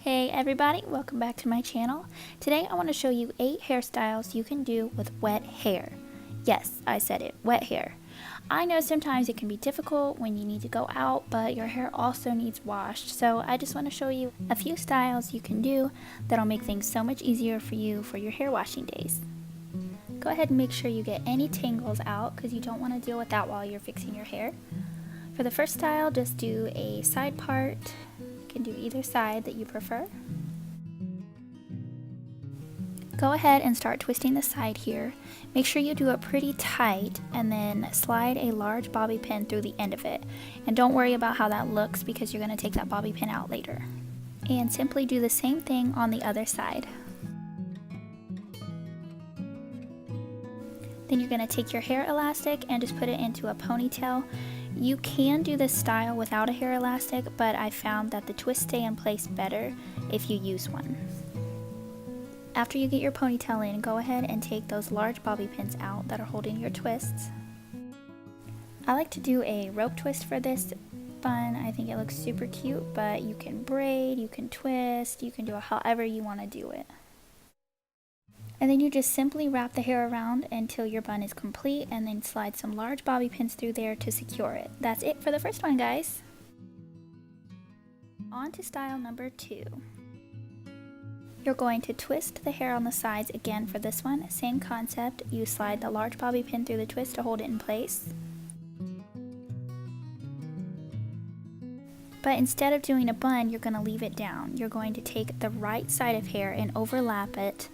Hey everybody, welcome back to my channel. Today I want to show you 8 hairstyles you can do with wet hair. Yes, I said it, wet hair. I know sometimes it can be difficult when you need to go out, but your hair also needs washed. So I just want to show you a few styles you can do that'll make things so much easier for you for your hair washing days. Go ahead and make sure you get any tangles out because you don't want to deal with that while you're fixing your hair. For the first style, just do a side part. You can do either side that you prefer. Go ahead and start twisting the side here. Make sure you do it pretty tight and then slide a large bobby pin through the end of it. And don't worry about how that looks because you're going to take that bobby pin out later. And simply do the same thing on the other side. Then you're going to take your hair elastic and just put it into a ponytail. You can do this style without a hair elastic, but I found that the twists stay in place better if you use one. After you get your ponytail in, go ahead and take those large bobby pins out that are holding your twists. I like to do a rope twist for this bun. I think it looks super cute, but you can braid, you can twist, you can do it however you want to do it. And then you just simply wrap the hair around until your bun is complete and then slide some large bobby pins through there to secure it. That's it for the first one, guys. On to style number 2. You're going to twist the hair on the sides again for this one. Same concept, you slide the large bobby pin through the twist to hold it in place. But instead of doing a bun, you're going to leave it down. You're going to take the right side of hair and overlap it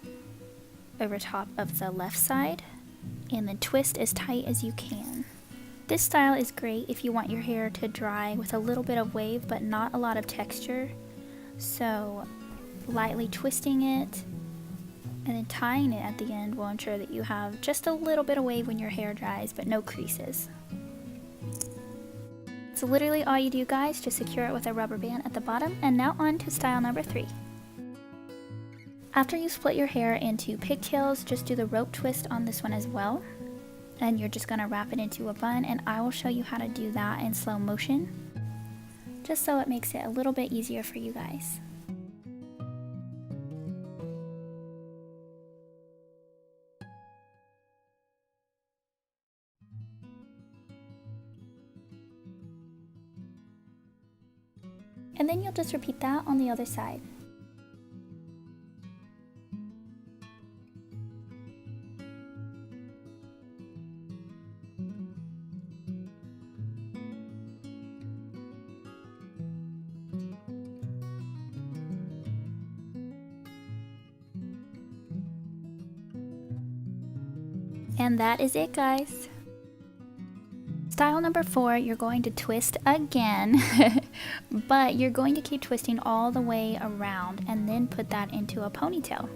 over top of the left side and then twist as tight as you can. This style is great if you want your hair to dry with a little bit of wave but not a lot of texture. So lightly twisting it and then tying it at the end will ensure that you have just a little bit of wave when your hair dries but no creases. So literally all you do, guys, just secure it with a rubber band at the bottom. And now on to style number 3. After you split your hair into pigtails, just do the rope twist on this one as well. And you're just going to wrap it into a bun, and I will show you how to do that in slow motion, just so it makes it a little bit easier for you guys. And then you'll just repeat that on the other side. And that is it, guys. Style number 4, you're going to twist again, but you're going to keep twisting all the way around and then put that into a ponytail.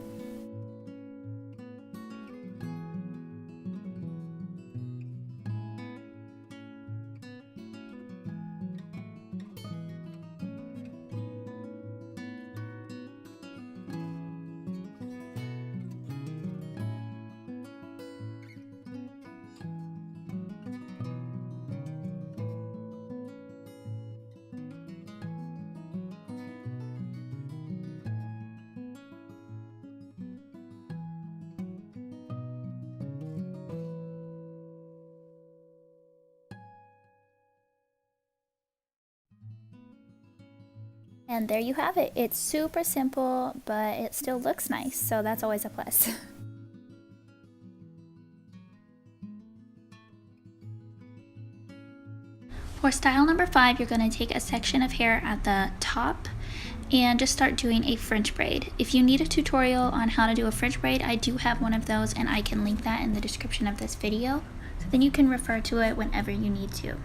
And there you have it. It's super simple, but it still looks nice, so that's always a plus. For style number 5, you're going to take a section of hair at the top and just start doing a French braid. If you need a tutorial on how to do a French braid, I do have one of those, and I can link that in the description of this video, so then you can refer to it whenever you need to.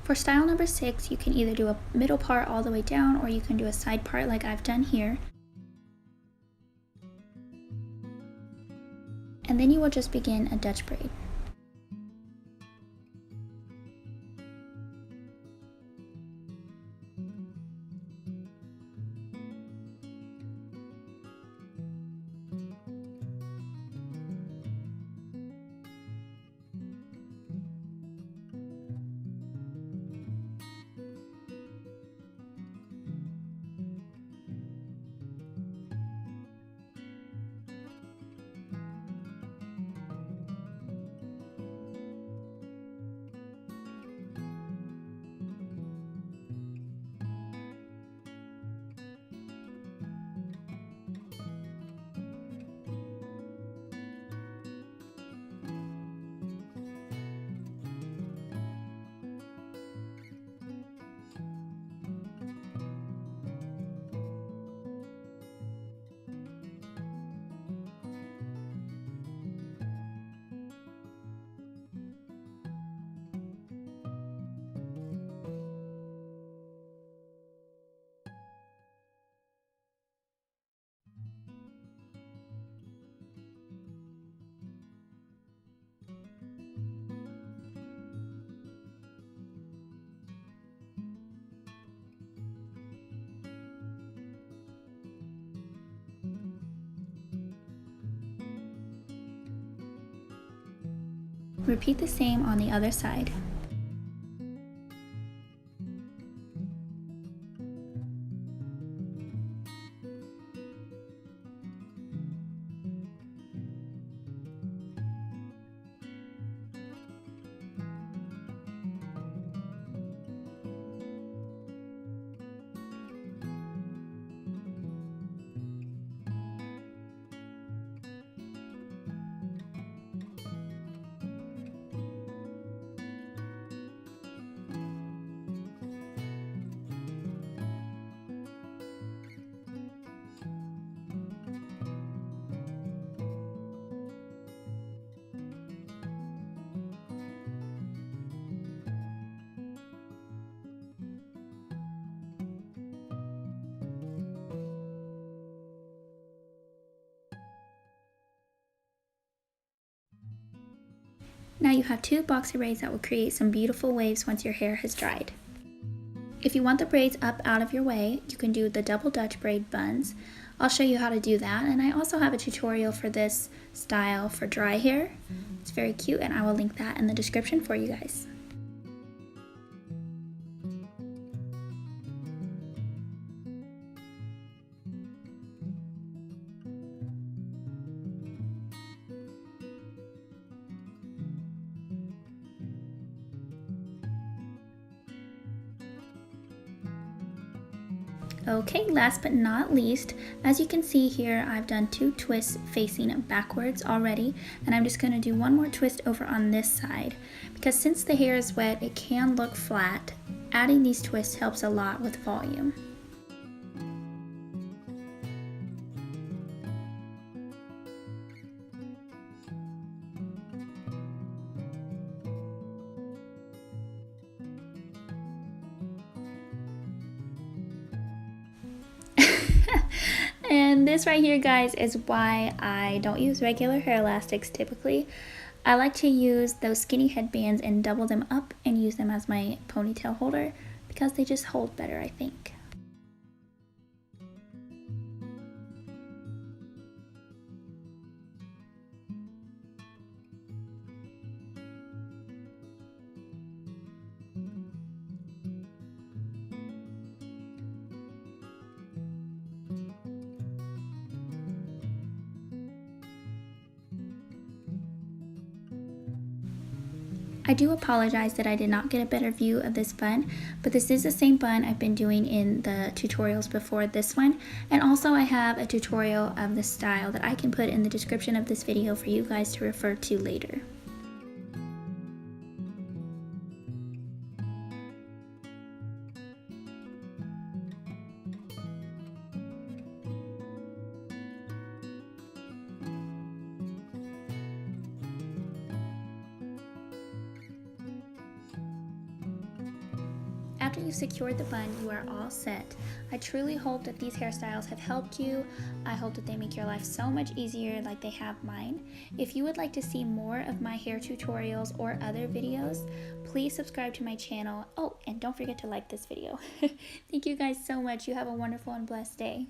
For style number 6, you can either do a middle part all the way down or you can do a side part like I've done here. And then you will just begin a Dutch braid. Repeat the same on the other side. Now you have 2 boxer braids that will create some beautiful waves once your hair has dried. If you want the braids up out of your way, you can do the double Dutch braid buns. I'll show you how to do that, and I also have a tutorial for this style for dry hair. It's very cute, and I will link that in the description for you guys. Okay, last but not least, as you can see here, I've done 2 twists facing backwards already, and I'm just going to do one more twist over on this side, because since the hair is wet, it can look flat. Adding these twists helps a lot with volume. And this right here, guys, is why I don't use regular hair elastics typically. I like to use those skinny headbands and double them up and use them as my ponytail holder because they just hold better, I think. I do apologize that I did not get a better view of this bun, but this is the same bun I've been doing in the tutorials before this one. And also I have a tutorial of the style that I can put in the description of this video for you guys to refer to later. After you've secured the bun, you are all set. I truly hope that these hairstyles have helped you. I hope that they make your life so much easier like they have mine. If you would like to see more of my hair tutorials or other videos, please subscribe to my channel. Oh, and don't forget to like this video. Thank you guys so much. You have a wonderful and blessed day.